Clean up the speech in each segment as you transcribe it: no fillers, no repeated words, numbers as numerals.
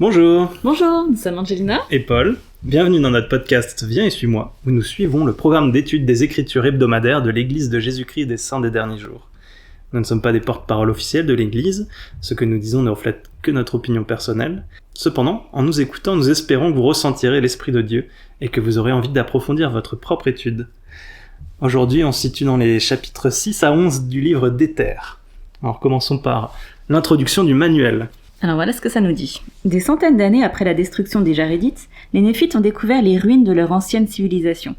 Bonjour. Bonjour, nous sommes Angelina Et Paul. Bienvenue dans notre podcast Viens et suis-moi, où nous suivons le programme d'études des Écritures hebdomadaires de l'Église de Jésus-Christ des Saints des Derniers Jours. Nous ne sommes pas des porte-parole officiels de l'Église, ce que nous disons ne reflète que notre opinion personnelle. Cependant, en nous écoutant, nous espérons que vous ressentirez l'Esprit de Dieu et que vous aurez envie d'approfondir votre propre étude. Aujourd'hui, on se situe dans les chapitres 6 à 11 du livre d'Éther. Alors commençons par l'introduction du manuel. Alors voilà ce que ça nous dit. Des centaines d'années après la destruction des Jarédites, les Néphites ont découvert les ruines de leur ancienne civilisation.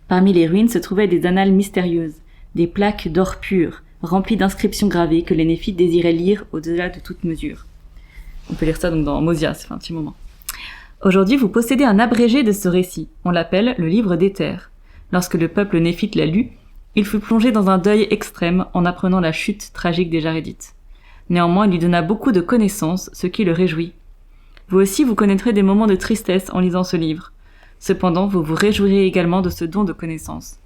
Parmi les ruines se trouvaient des annales mystérieuses, des plaques d'or pur, remplies d'inscriptions gravées que les Néphites désiraient lire au-delà de toute mesure. On peut lire ça donc dans Mosia, ça fait un petit moment. Aujourd'hui, vous possédez un abrégé de ce récit. On l'appelle le livre d'Éther. Lorsque le peuple néphite l'a lu, il fut plongé dans un deuil extrême en apprenant la chute tragique des Jarédites. Néanmoins, il lui donna beaucoup de connaissances, ce qui le réjouit. Vous aussi, vous connaîtrez des moments de tristesse en lisant ce livre. Cependant, vous vous réjouirez également de ce don de connaissances.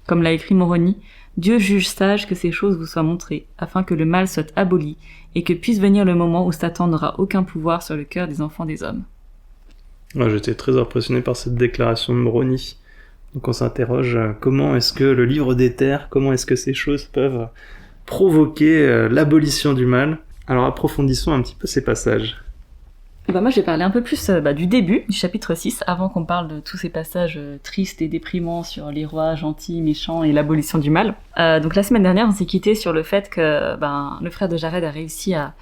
Comme l'a écrit Moroni, Dieu juge sage que ces choses vous soient montrées, afin que le mal soit aboli, et que puisse venir le moment où Satan n'aura aucun pouvoir sur le cœur des enfants des hommes. Ouais, j'étais très impressionné par cette déclaration de Moroni. Donc on s'interroge, comment est-ce que le livre d'Éther, comment est-ce que ces choses peuvent provoquer l'abolition du mal? Alors approfondissons un petit peu ces passages. Moi, je vais parler un peu plus du début, du chapitre 6, avant qu'on parle de tous ces passages tristes et déprimants sur les rois gentils, méchants et l'abolition du mal. Donc la semaine dernière, on s'est quitté sur le fait que le frère de Jared a réussi à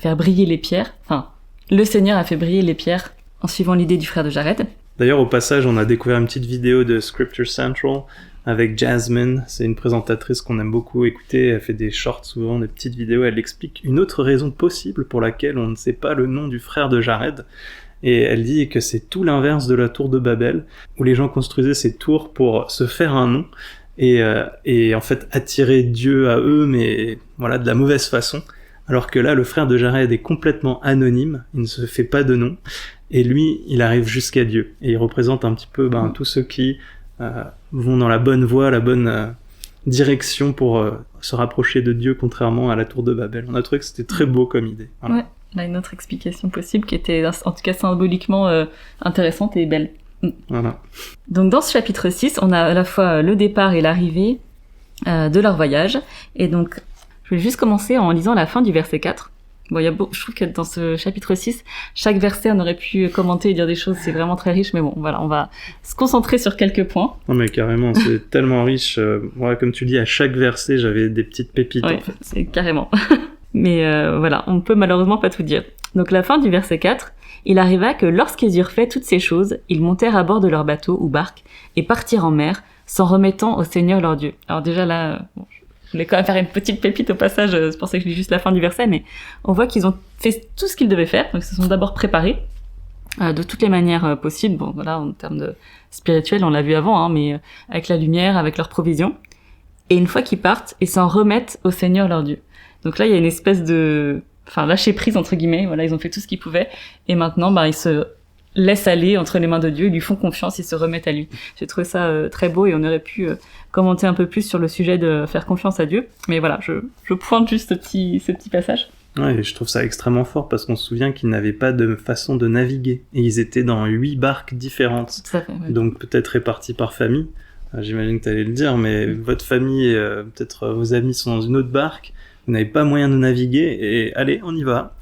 faire briller les pierres. Enfin, le Seigneur a fait briller les pierres en suivant l'idée du frère de Jared. D'ailleurs, au passage, on a découvert une petite vidéo de Scripture Central avec Jasmine. C'est une présentatrice qu'on aime beaucoup écouter. Elle fait des shorts souvent, des petites vidéos. Elle explique une autre raison possible pour laquelle on ne sait pas le nom du frère de Jared. Et elle dit que c'est tout l'inverse de la tour de Babel, où les gens construisaient ces tours pour se faire un nom et en fait attirer Dieu à eux, mais voilà, de la mauvaise façon. Alors que là, le frère de Jared est complètement anonyme, il ne se fait pas de nom, et lui, il arrive jusqu'à Dieu. Et il représente un petit peu tous ceux qui vont dans la bonne voie, la bonne direction pour se rapprocher de Dieu, contrairement à la tour de Babel. On a trouvé que c'était très beau comme idée. Voilà. Ouais, on a une autre explication possible qui était, en tout cas symboliquement, intéressante et belle. Voilà. Donc dans ce chapitre 6, on a à la fois le départ et l'arrivée de leur voyage, et donc je vais juste commencer en lisant la fin du verset 4. Bon, je trouve que dans ce chapitre 6, chaque verset, on aurait pu commenter et dire des choses, c'est vraiment très riche, mais bon, voilà, on va se concentrer sur quelques points. Non mais carrément, c'est tellement riche. Ouais, comme tu dis, à chaque verset, j'avais des petites pépites, ouais, en fait. C'est carrément. Mais voilà, on peut malheureusement pas tout dire. Donc la fin du verset 4, il arriva que lorsqu'ils eurent fait toutes ces choses, ils montèrent à bord de leur bateau ou barque et partirent en mer, s'en remettant au Seigneur leur Dieu. Alors déjà là... Je voulais quand même faire une petite pépite au passage, c'est pour ça que je lis juste la fin du verset, mais on voit qu'ils ont fait tout ce qu'ils devaient faire, donc ils se sont d'abord préparés de toutes les manières possibles, bon voilà, en termes de spirituel, on l'a vu avant, mais avec la lumière, avec leurs provisions, et une fois qu'ils partent, ils s'en remettent au Seigneur leur Dieu. Donc là, il y a une espèce de... lâcher prise, entre guillemets, voilà, ils ont fait tout ce qu'ils pouvaient, et maintenant, ils se laissent aller entre les mains de Dieu, ils lui font confiance, ils se remettent à lui. J'ai trouvé ça très beau, et on aurait pu commenter un peu plus sur le sujet de faire confiance à Dieu. Mais voilà, je pointe juste ce petit passage. Ouais, je trouve ça extrêmement fort parce qu'on se souvient qu'ils n'avaient pas de façon de naviguer. Et ils étaient dans 8 barques différentes. Tout à fait, ouais. Donc peut-être répartis par famille. J'imagine que tu allais le dire, mais votre famille et peut-être vos amis sont dans une autre barque. Vous n'avez pas moyen de naviguer et allez, on y va.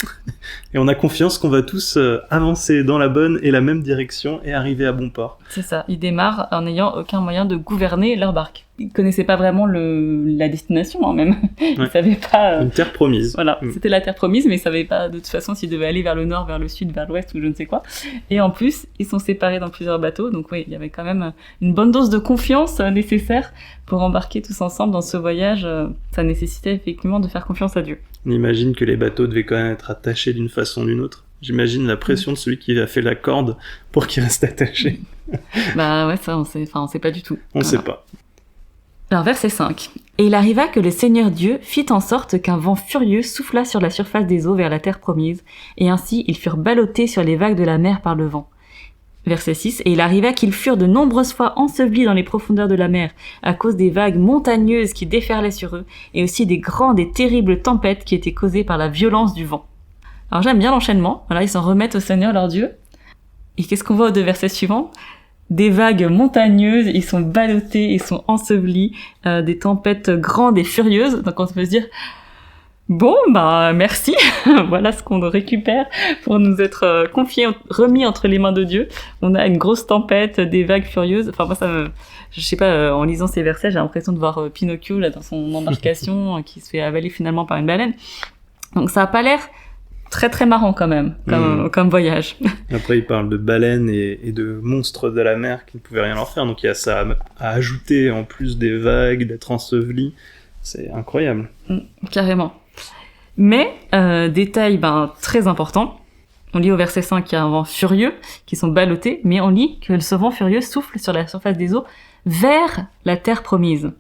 Et on a confiance qu'on va tous avancer dans la bonne et la même direction et arriver à bon port. C'est ça, ils démarrent en n'ayant aucun moyen de gouverner leur barque. Ils connaissaient pas vraiment la destination, même. Ils savaient pas... Une terre promise. Voilà, c'était la terre promise, mais ils savaient pas de toute façon s'ils devaient aller vers le nord, vers le sud, vers l'ouest ou je ne sais quoi. Et en plus, ils sont séparés dans plusieurs bateaux, donc oui, il y avait quand même une bonne dose de confiance nécessaire pour embarquer tous ensemble dans ce voyage. Ça nécessitait effectivement de faire confiance à Dieu. On imagine que les bateaux devaient quand même être attachés d'une façon ou d'une autre. J'imagine la pression de celui qui a fait la corde pour qu'il reste attaché. Ouais, ça, on sait pas du tout. On sait pas. Alors, verset 5. Et il arriva que le Seigneur Dieu fit en sorte qu'un vent furieux souffla sur la surface des eaux vers la terre promise, et ainsi ils furent ballottés sur les vagues de la mer par le vent. Verset 6. Et il arriva qu'ils furent de nombreuses fois ensevelis dans les profondeurs de la mer, à cause des vagues montagneuses qui déferlaient sur eux, et aussi des grandes et terribles tempêtes qui étaient causées par la violence du vent. Alors j'aime bien l'enchaînement. Voilà, ils s'en remettent au Seigneur leur Dieu. Et qu'est-ce qu'on voit aux 2 versets suivants? Des vagues montagneuses, ils sont ballottés, ils sont ensevelis, des tempêtes grandes et furieuses. Donc on peut se dire, bon, merci. Voilà ce qu'on récupère pour nous être confiés, remis entre les mains de Dieu. On a une grosse tempête, des vagues furieuses. Enfin, moi, je sais pas, en lisant ces versets, j'ai l'impression de voir Pinocchio, là, dans son embarcation, qui se fait avaler finalement par une baleine. Donc ça a pas l'air très très marrant quand même, comme voyage. Après, il parle de baleines et de monstres de la mer qui ne pouvaient rien leur faire. Donc il y a ça à ajouter en plus des vagues, d'être enseveli. C'est incroyable. Carrément. Mais, détail très important, on lit au verset 5 qu'il y a un vent furieux, qui sont ballottés, mais on lit que ce vent furieux souffle sur la surface des eaux vers la terre promise.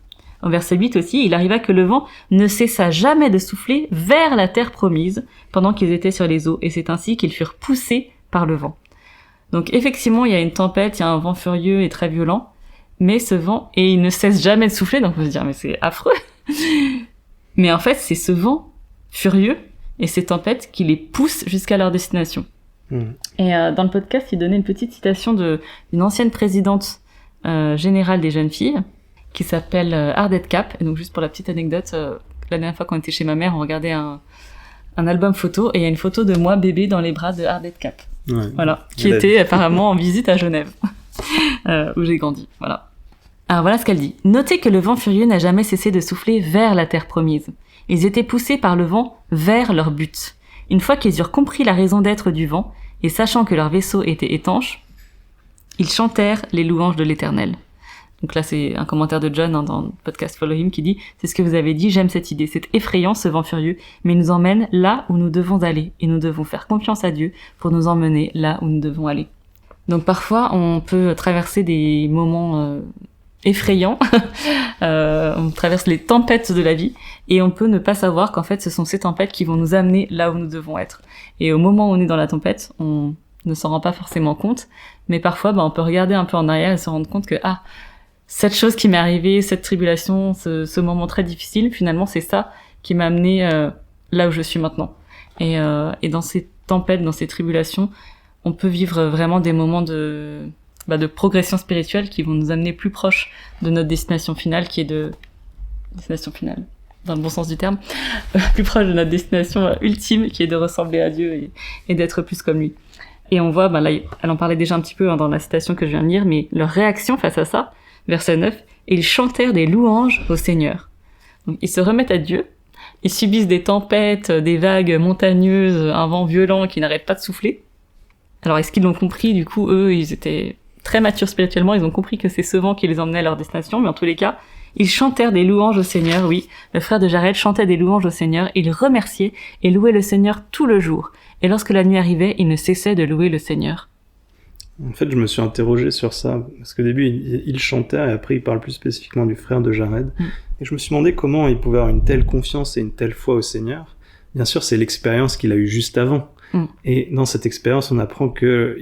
Au verset 8 aussi, il arriva que le vent ne cessa jamais de souffler vers la terre promise pendant qu'ils étaient sur les eaux, et c'est ainsi qu'ils furent poussés par le vent. Donc effectivement, il y a une tempête, il y a un vent furieux et très violent, mais ce vent, et il ne cesse jamais de souffler, donc on peut se dire, mais c'est affreux. Mais en fait, c'est ce vent furieux et ces tempêtes qui les poussent jusqu'à leur destination. Et dans le podcast, il donnait une petite citation d'une ancienne présidente générale des jeunes filles, qui s'appelle Ardette Cap. Et donc juste pour la petite anecdote, la dernière fois qu'on était chez ma mère, on regardait un album photo et il y a une photo de moi bébé dans les bras de Ardette Cap. Ouais. Voilà, qui était apparemment en visite à Genève, où j'ai grandi. Voilà. Alors voilà ce qu'elle dit. Notez que le vent furieux n'a jamais cessé de souffler vers la terre promise. Ils étaient poussés par le vent vers leur but. Une fois qu'ils eurent compris la raison d'être du vent, et sachant que leur vaisseau était étanche, ils chantèrent les louanges de l'Éternel. Donc là, c'est un commentaire de John dans le podcast Follow Him qui dit « C'est ce que vous avez dit, j'aime cette idée. C'est effrayant ce vent furieux, mais il nous emmène là où nous devons aller, et nous devons faire confiance à Dieu pour nous emmener là où nous devons aller. » Donc parfois, on peut traverser des moments effrayants, on traverse les tempêtes de la vie, et on peut ne pas savoir qu'en fait, ce sont ces tempêtes qui vont nous amener là où nous devons être. Et au moment où on est dans la tempête, on ne s'en rend pas forcément compte, mais parfois, on peut regarder un peu en arrière et se rendre compte que cette chose qui m'est arrivée, cette tribulation, ce moment très difficile, finalement, c'est ça qui m'a amené là où je suis maintenant. Et dans ces tempêtes, dans ces tribulations, on peut vivre vraiment des moments de progression spirituelle qui vont nous amener plus proche de notre destination finale, qui est destination finale, dans le bon sens du terme, plus proche de notre destination ultime, qui est de ressembler à Dieu et d'être plus comme lui. Et on voit, là, elle en parlait déjà un petit peu dans la citation que je viens de lire, mais leur réaction face à ça, verset 9, ils chantèrent des louanges au Seigneur. Donc, ils se remettent à Dieu, ils subissent des tempêtes, des vagues montagneuses, un vent violent qui n'arrête pas de souffler. Alors, est-ce qu'ils l'ont compris? Du coup, eux, ils étaient très matures spirituellement, ils ont compris que c'est ce vent qui les emmenait à leur destination, mais en tous les cas, ils chantèrent des louanges au Seigneur, oui. Le frère de Jared chantait des louanges au Seigneur, il remerciait et louait le Seigneur tout le jour. Et lorsque la nuit arrivait, il ne cessait de louer le Seigneur. En fait, je me suis interrogé sur ça, parce qu'au début, il chantait, et après, il parle plus spécifiquement du frère de Jared. Et je me suis demandé comment il pouvait avoir une telle confiance et une telle foi au Seigneur. Bien sûr, c'est l'expérience qu'il a eue juste avant. Et dans cette expérience, on apprend que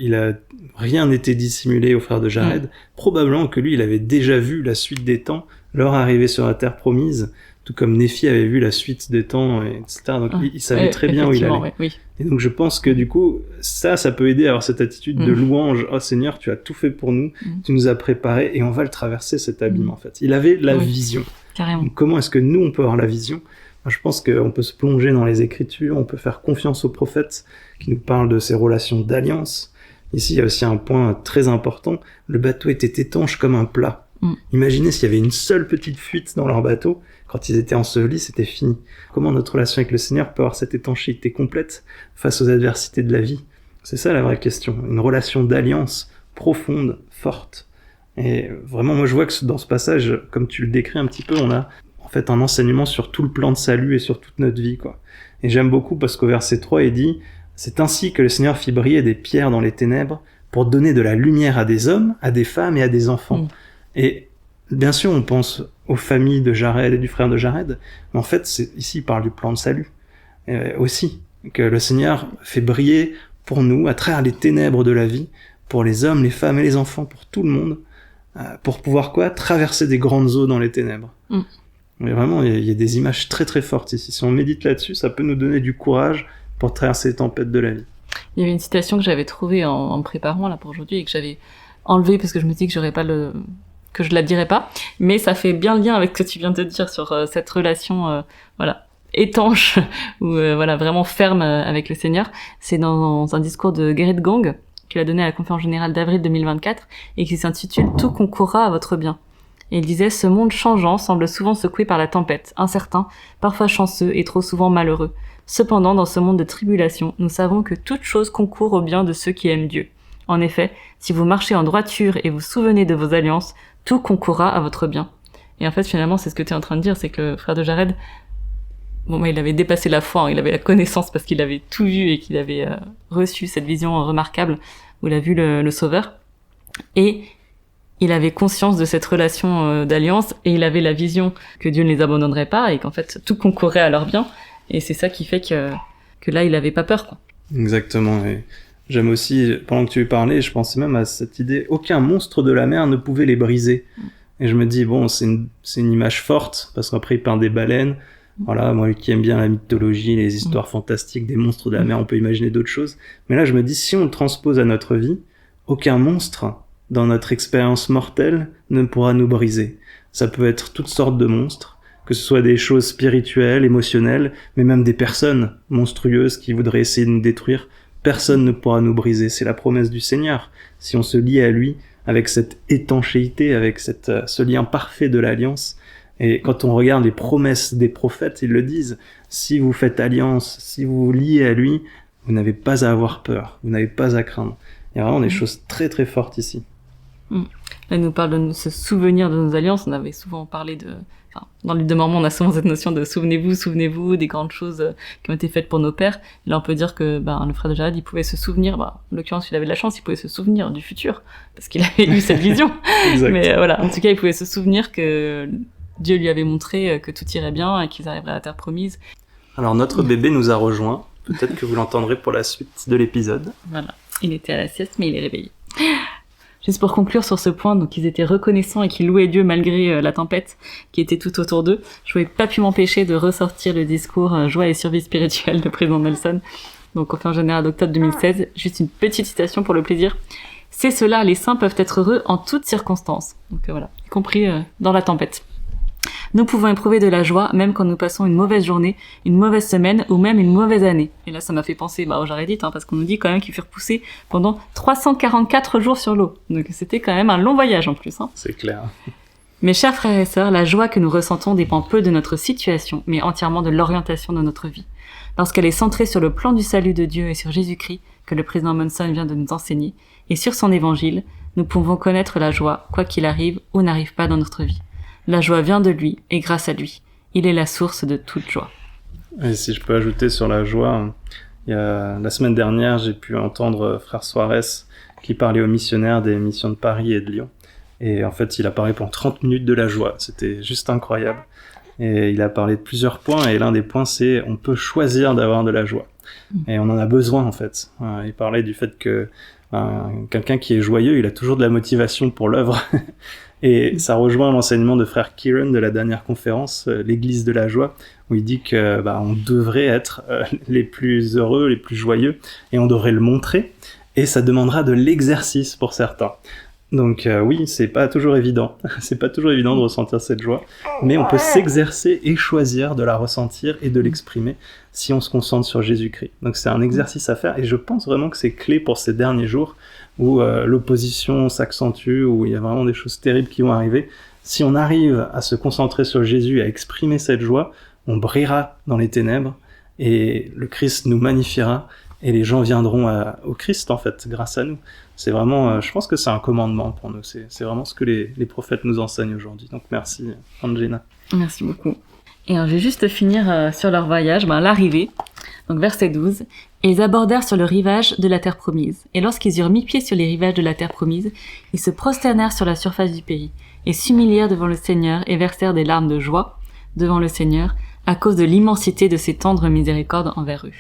rien n'était dissimulé au frère de Jared. Probablement que lui, il avait déjà vu la suite des temps, leur arrivée sur la terre promise, tout comme Néphi avait vu la suite des temps, etc. Donc il savait très bien où il allait. Oui. Et donc je pense que du coup, ça peut aider à avoir cette attitude de louange. Oh Seigneur, tu as tout fait pour nous, tu nous as préparé et on va le traverser cet abîme en fait. Il avait la vision. Carrément. Donc, comment est-ce que nous, on peut avoir la vision ? Je pense qu'on peut se plonger dans les Écritures, on peut faire confiance aux prophètes qui nous parlent de ces relations d'alliance. Ici, il y a aussi un point très important, le bateau était étanche comme un plat. Imaginez s'il y avait une seule petite fuite dans leur bateau, quand ils étaient ensevelis, c'était fini. Comment notre relation avec le Seigneur peut avoir cette étanchéité complète face aux adversités de la vie ? C'est ça la vraie question, une relation d'alliance profonde, forte. Et vraiment, moi je vois que dans ce passage, comme tu le décris un petit peu, on a en fait un enseignement sur tout le plan de salut et sur toute notre vie, quoi. Et j'aime beaucoup parce qu'au verset 3, il dit « C'est ainsi que le Seigneur fit briller des pierres dans les ténèbres pour donner de la lumière à des hommes, à des femmes et à des enfants. » Et bien sûr, on pense aux familles de Jared et du frère de Jared, mais en fait, ici, il parle du plan de salut. Aussi, que le Seigneur fait briller pour nous, à travers les ténèbres de la vie, pour les hommes, les femmes et les enfants, pour tout le monde, pour pouvoir traverser des grandes eaux dans les ténèbres. Mais vraiment, il y a des images très très fortes ici. Si on médite là-dessus, ça peut nous donner du courage pour traverser les tempêtes de la vie. Il y avait une citation que j'avais trouvée en me préparant là pour aujourd'hui et que j'avais enlevée parce que je me dis que que je la dirais pas, mais ça fait bien le lien avec ce que tu viens de dire sur cette relation étanche ou vraiment ferme avec le Seigneur. C'est dans un discours de Gerrit Gang qu'il a donné à la conférence générale d'avril 2024 et qui s'intitule « Tout concourra à votre bien ». Et il disait « Ce monde changeant semble souvent secoué par la tempête, incertain, parfois chanceux et trop souvent malheureux. Cependant, dans ce monde de tribulation, nous savons que toute chose concourt au bien de ceux qui aiment Dieu. En effet, si vous marchez en droiture et vous souvenez de vos alliances, tout concourra à votre bien. » Et en fait, finalement, c'est ce que tu es en train de dire, c'est que le frère de Jared, il avait dépassé la foi, il avait la connaissance parce qu'il avait tout vu et qu'il avait reçu cette vision remarquable où il a vu le Sauveur. Et il avait conscience de cette relation d'alliance et il avait la vision que Dieu ne les abandonnerait pas et qu'en fait, tout concourait à leur bien. Et c'est ça qui fait que là, il avait pas peur, quoi. Exactement. Et j'aime aussi, pendant que tu parlais, je pensais même à cette idée, aucun monstre de la mer ne pouvait les briser. Et je me dis, bon, c'est une image forte, parce qu'après, il peint des baleines. Voilà, moi qui aime bien la mythologie, les histoires fantastiques des monstres de la mer, on peut imaginer d'autres choses. Mais là, je me dis, si on le transpose à notre vie, aucun monstre, dans notre expérience mortelle, ne pourra nous briser. Ça peut être toutes sortes de monstres, que ce soit des choses spirituelles, émotionnelles, mais même des personnes monstrueuses qui voudraient essayer de nous détruire. Personne ne pourra nous briser. C'est la promesse du Seigneur. Si on se lie à lui, avec cette étanchéité, avec ce lien parfait de l'alliance. Et quand on regarde les promesses des prophètes, ils le disent. Si vous faites alliance, si vous vous liez à lui, vous n'avez pas à avoir peur. Vous n'avez pas à craindre. Il y a vraiment des choses très très fortes ici. Là, il nous parle de se souvenir de nos alliances. On avait souvent parlé dans l'île de Mormon, on a souvent cette notion de souvenez-vous des grandes choses qui ont été faites pour nos pères. Et là, on peut dire que le frère de Jared, il pouvait se souvenir, en l'occurrence, il avait de la chance, il pouvait se souvenir du futur, parce qu'il avait eu cette vision. Mais en tout cas, il pouvait se souvenir que Dieu lui avait montré que tout irait bien et qu'ils arriveraient à la terre promise. Alors, notre bébé nous a rejoints. Peut-être que vous l'entendrez pour la suite de l'épisode. Voilà. Il était à la sieste, mais il est réveillé. Juste pour conclure sur ce point, donc ils étaient reconnaissants et qu'ils louaient Dieu malgré la tempête qui était tout autour d'eux. Je n'avais pas pu m'empêcher de ressortir le discours Joie et survie spirituelle de président Nelson, donc conférence générale d'octobre 2016. Juste une petite citation pour le plaisir. « C'est cela, les saints peuvent être heureux en toutes circonstances. » Donc y compris dans la tempête. Nous pouvons éprouver de la joie même quand nous passons une mauvaise journée, une mauvaise semaine ou même une mauvaise année. Et là, ça m'a fait penser aux Jarédites, parce qu'on nous dit quand même qu'ils furent poussés pendant 344 jours sur l'eau. Donc c'était quand même un long voyage en plus. C'est clair. Mes chers frères et sœurs, la joie que nous ressentons dépend peu de notre situation, mais entièrement de l'orientation de notre vie. Lorsqu'elle est centrée sur le plan du salut de Dieu et sur Jésus-Christ, que le président Monson vient de nous enseigner, et sur son évangile, nous pouvons connaître la joie, quoi qu'il arrive ou n'arrive pas dans notre vie. La joie vient de lui et grâce à lui. Il est la source de toute joie. Et si je peux ajouter sur la joie, la semaine dernière, j'ai pu entendre frère Suarez qui parlait aux missionnaires des missions de Paris et de Lyon. Et en fait, il a parlé pendant 30 minutes de la joie. C'était juste incroyable. Et il a parlé de plusieurs points. Et l'un des points, c'est on peut choisir d'avoir de la joie. Et on en a besoin, en fait. Il parlait du fait que quelqu'un qui est joyeux, il a toujours de la motivation pour l'œuvre. Et ça rejoint l'enseignement de frère Kieran de la dernière conférence, l'Église de la joie, où il dit que on devrait être les plus heureux, les plus joyeux, et on devrait le montrer, et ça demandera de l'exercice pour certains. Donc oui, c'est pas toujours évident, c'est pas toujours évident de ressentir cette joie, mais on peut s'exercer et choisir de la ressentir et de l'exprimer si on se concentre sur Jésus-Christ. Donc c'est un exercice à faire, et je pense vraiment que c'est clé pour ces derniers jours, où l'opposition s'accentue, où il y a vraiment des choses terribles qui vont arriver. Si on arrive à se concentrer sur Jésus, à exprimer cette joie, on brillera dans les ténèbres, et le Christ nous magnifiera, et les gens viendront au Christ, en fait, grâce à nous. C'est vraiment, je pense que c'est un commandement pour nous, c'est vraiment ce que les prophètes nous enseignent aujourd'hui. Donc merci, Angina. Merci beaucoup. Et alors, je vais juste finir sur leur voyage, l'arrivée. Donc verset 12. « Ils abordèrent sur le rivage de la terre promise. Et lorsqu'ils eurent mis pied sur les rivages de la terre promise, ils se prosternèrent sur la surface du pays, et s'humilièrent devant le Seigneur, et versèrent des larmes de joie devant le Seigneur, à cause de l'immensité de ses tendres miséricordes envers eux. »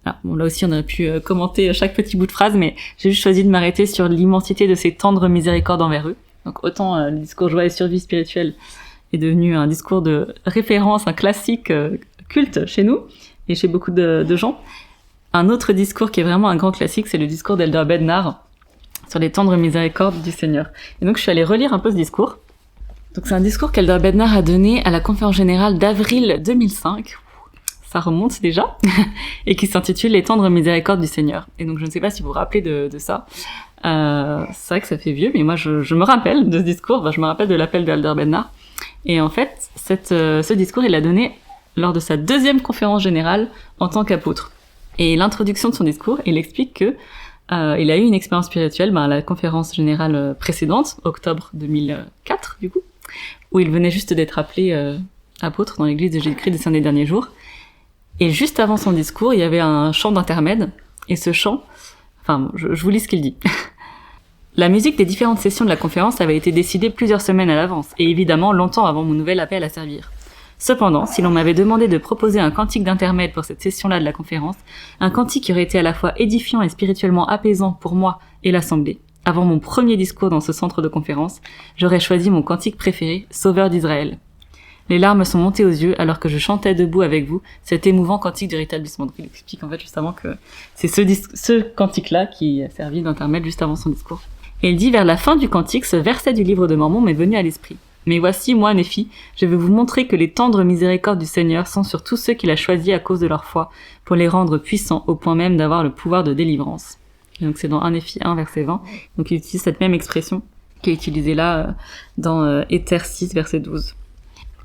Là aussi, on aurait pu commenter chaque petit bout de phrase, mais j'ai juste choisi de m'arrêter sur l'immensité de ses tendres miséricordes envers eux. Donc autant le discours joie et survie spirituelle est devenu un discours de référence, un classique culte chez nous, et chez beaucoup de gens. Un autre discours qui est vraiment un grand classique, c'est le discours d'Elder Bednar sur les tendres miséricordes du Seigneur. Et donc je suis allée relire un peu ce discours. Donc c'est un discours qu'Elder Bednar a donné à la conférence générale d'avril 2005. Ça remonte déjà, et qui s'intitule « Les tendres miséricordes du Seigneur ». Et donc je ne sais pas si vous vous rappelez de ça. C'est vrai que ça fait vieux, mais moi je me rappelle de ce discours, je me rappelle de l'appel d'Elder Bednar. Et en fait, ce discours, il l'a donné lors de sa 2e conférence générale en tant qu'apôtre. Et l'introduction de son discours, il explique que il a eu une expérience spirituelle à la conférence générale précédente, octobre 2004 du coup, où il venait juste d'être appelé apôtre dans l'église de Jésus-Christ des Saints des Derniers Jours. Et juste avant son discours, il y avait un chant d'intermède, et ce chant, je vous lis ce qu'il dit. La musique des différentes sessions de la conférence avait été décidée plusieurs semaines à l'avance, et évidemment longtemps avant mon nouvel appel à servir. Cependant, si l'on m'avait demandé de proposer un cantique d'intermède pour cette session-là de la conférence, un cantique qui aurait été à la fois édifiant et spirituellement apaisant pour moi et l'assemblée, avant mon premier discours dans ce centre de conférence, j'aurais choisi mon cantique préféré, Sauveur d'Israël. Les larmes sont montées aux yeux alors que je chantais debout avec vous cet émouvant cantique du rétablissement. Donc il explique en fait justement que c'est ce cantique-là qui a servi d'intermède juste avant son discours. Et il dit, vers la fin du cantique, ce verset du livre de Mormon m'est venu à l'esprit. Mais voici, moi, Néphi, je vais vous montrer que les tendres miséricordes du Seigneur sont sur tous ceux qu'il a choisis à cause de leur foi, pour les rendre puissants au point même d'avoir le pouvoir de délivrance. Et donc c'est dans 1 Néphi 1, verset 20. Donc il utilise cette même expression qui est utilisée là dans Éther 6, verset 12.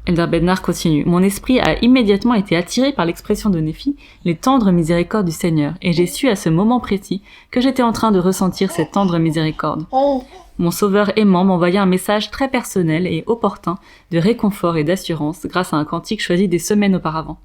Elder Bednar continue. Mon esprit a immédiatement été attiré par l'expression de Néphi, les tendres miséricordes du Seigneur, et j'ai su à ce moment précis que j'étais en train de ressentir cette tendre miséricorde. Mon sauveur aimant m'envoya un message très personnel et opportun de réconfort et d'assurance grâce à un cantique choisi des semaines auparavant.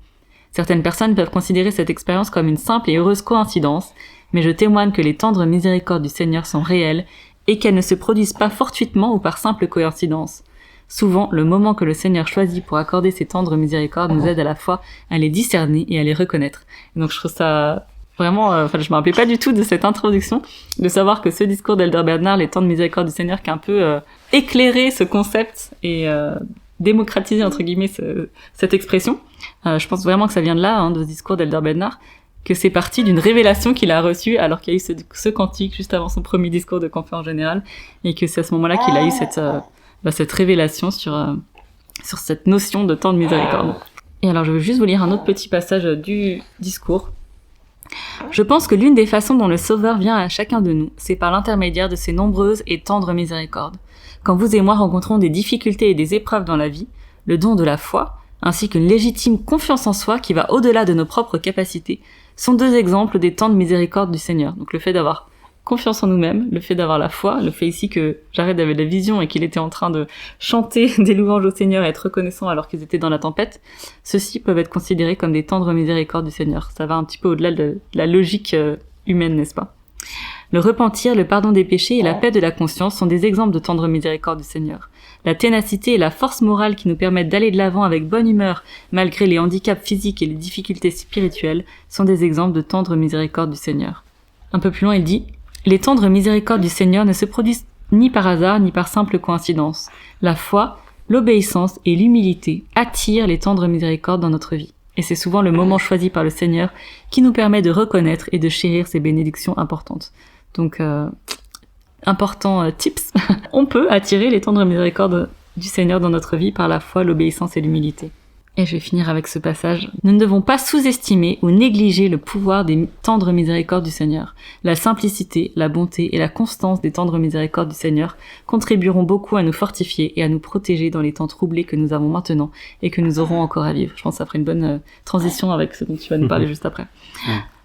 Certaines personnes peuvent considérer cette expérience comme une simple et heureuse coïncidence, mais je témoigne que les tendres miséricordes du Seigneur sont réelles et qu'elles ne se produisent pas fortuitement ou par simple coïncidence. Souvent, le moment que le Seigneur choisit pour accorder ses tendres miséricordes nous aide à la fois à les discerner et à les reconnaître. Et donc je trouve ça vraiment, je me rappelais pas du tout de cette introduction, de savoir que ce discours d'Elder Bednar, les tendres miséricordes du Seigneur, qui a un peu éclairé ce concept et démocratisé entre guillemets cette expression. Je pense vraiment que ça vient de là, de ce discours d'Elder Bednar, que c'est parti d'une révélation qu'il a reçue alors qu'il y a eu ce cantique juste avant son premier discours de conférence générale, et que c'est à ce moment-là qu'il a eu cette révélation sur cette notion de temps de miséricorde. Et alors je vais juste vous lire un autre petit passage du discours. Je pense que l'une des façons dont le Sauveur vient à chacun de nous, c'est par l'intermédiaire de ses nombreuses et tendres miséricordes. Quand vous et moi rencontrons des difficultés et des épreuves dans la vie, le don de la foi, ainsi qu'une légitime confiance en soi qui va au-delà de nos propres capacités, sont 2 exemples des temps de miséricorde du Seigneur. Donc le fait d'avoir confiance en nous-mêmes, le fait d'avoir la foi, le fait ici que Jared avait de la vision et qu'il était en train de chanter des louanges au Seigneur et être reconnaissant alors qu'ils étaient dans la tempête, ceux-ci peuvent être considérés comme des tendres miséricordes du Seigneur. Ça va un petit peu au-delà de la logique humaine, n'est-ce pas? Le repentir, le pardon des péchés et la paix de la conscience sont des exemples de tendres miséricordes du Seigneur. La ténacité et la force morale qui nous permettent d'aller de l'avant avec bonne humeur malgré les handicaps physiques et les difficultés spirituelles sont des exemples de tendres miséricordes du Seigneur. Un peu plus loin, il dit: les tendres miséricordes du Seigneur ne se produisent ni par hasard ni par simple coïncidence. La foi, l'obéissance et l'humilité attirent les tendres miséricordes dans notre vie. Et c'est souvent le moment choisi par le Seigneur qui nous permet de reconnaître et de chérir ces bénédictions importantes. Donc, important tips, on peut attirer les tendres miséricordes du Seigneur dans notre vie par la foi, l'obéissance et l'humilité. Et je vais finir avec ce passage. Nous ne devons pas sous-estimer ou négliger le pouvoir des tendres miséricordes du Seigneur. La simplicité, la bonté et la constance des tendres miséricordes du Seigneur contribueront beaucoup à nous fortifier et à nous protéger dans les temps troublés que nous avons maintenant et que nous aurons encore à vivre. Je pense que ça ferait une bonne transition avec ce dont tu vas nous parler juste après.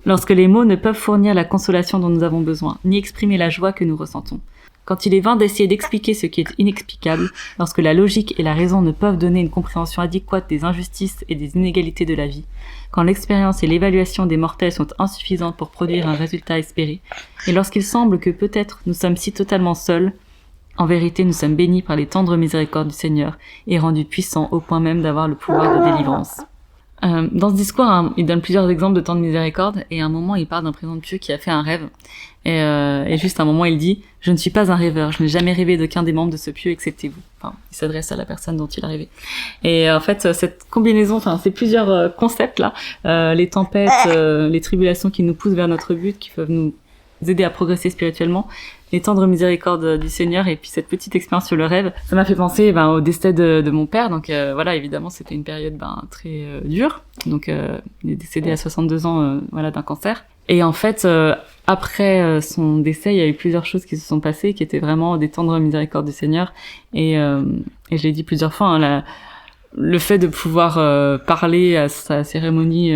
Lorsque les mots ne peuvent fournir la consolation dont nous avons besoin, ni exprimer la joie que nous ressentons. Quand il est vain d'essayer d'expliquer ce qui est inexplicable, lorsque la logique et la raison ne peuvent donner une compréhension adéquate des injustices et des inégalités de la vie, quand l'expérience et l'évaluation des mortels sont insuffisantes pour produire un résultat espéré, et lorsqu'il semble que peut-être nous sommes si totalement seuls, en vérité nous sommes bénis par les tendres miséricordes du Seigneur et rendus puissants au point même d'avoir le pouvoir de délivrance. Dans ce discours, hein, il donne plusieurs exemples de temps de miséricorde, et à un moment, il parle d'un président de Dieu qui a fait un rêve. Et juste à un moment, il dit « Je ne suis pas un rêveur, je n'ai jamais rêvé d'aucun des membres de ce pieu excepté vous. » Enfin, il s'adresse à la personne dont il a rêvé. Et en fait, cette combinaison, enfin, c'est plusieurs concepts là, les tempêtes, les tribulations qui nous poussent vers notre but, qui peuvent nous aider à progresser spirituellement, les tendres miséricordes du Seigneur, et puis cette petite expérience sur le rêve, ça m'a fait penser au décès de mon père. Donc voilà, évidemment, c'était une période très dure. Donc il est décédé à 62 ans d'un cancer. Et en fait, après son décès, il y a eu plusieurs choses qui se sont passées, qui étaient vraiment des tendres miséricordes du Seigneur. Et je l'ai dit plusieurs fois, hein, le fait de pouvoir parler à sa cérémonie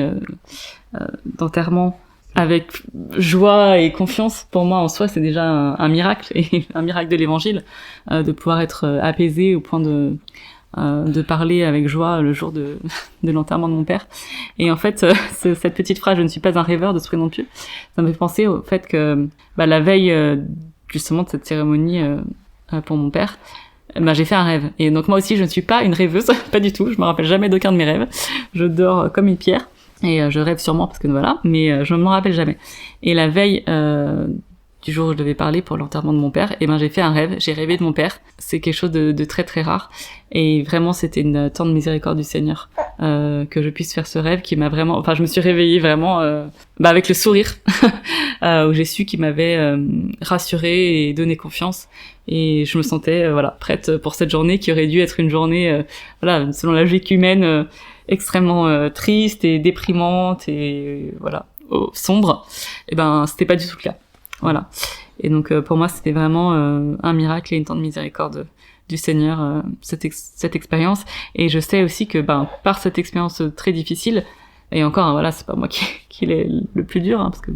d'enterrement avec joie et confiance, pour moi en soi, c'est déjà un miracle, et un miracle de l'évangile, de pouvoir être apaisé au point de parler avec joie le jour de l'enterrement de mon père. Et en fait, cette petite phrase « Je ne suis pas un rêveur » de ce prénom de Dieu, ça me fait penser au fait que la veille justement de cette cérémonie pour mon père, j'ai fait un rêve. Et donc moi aussi, je ne suis pas une rêveuse, pas du tout, je me rappelle jamais d'aucun de mes rêves. Je dors comme une pierre. Et je rêve sûrement parce que voilà, mais je ne m'en rappelle jamais. Et la veille du jour où je devais parler pour l'enterrement de mon père, j'ai fait un rêve, j'ai rêvé de mon père. C'est quelque chose de très très rare, et vraiment c'était une tendre miséricorde du Seigneur que je puisse faire ce rêve qui m'a vraiment, je me suis réveillée vraiment avec le sourire où j'ai su qu'il m'avait rassurée et donné confiance, et je me sentais prête pour cette journée qui aurait dû être une journée selon la logique humaine extrêmement triste et déprimante et sombre. Et c'était pas du tout le cas. Voilà. Et donc pour moi c'était vraiment un miracle et une tendre miséricorde du Seigneur, cette expérience. Et je sais aussi que par cette expérience très difficile, et encore c'est pas moi qui l'ai le plus dur, hein, parce que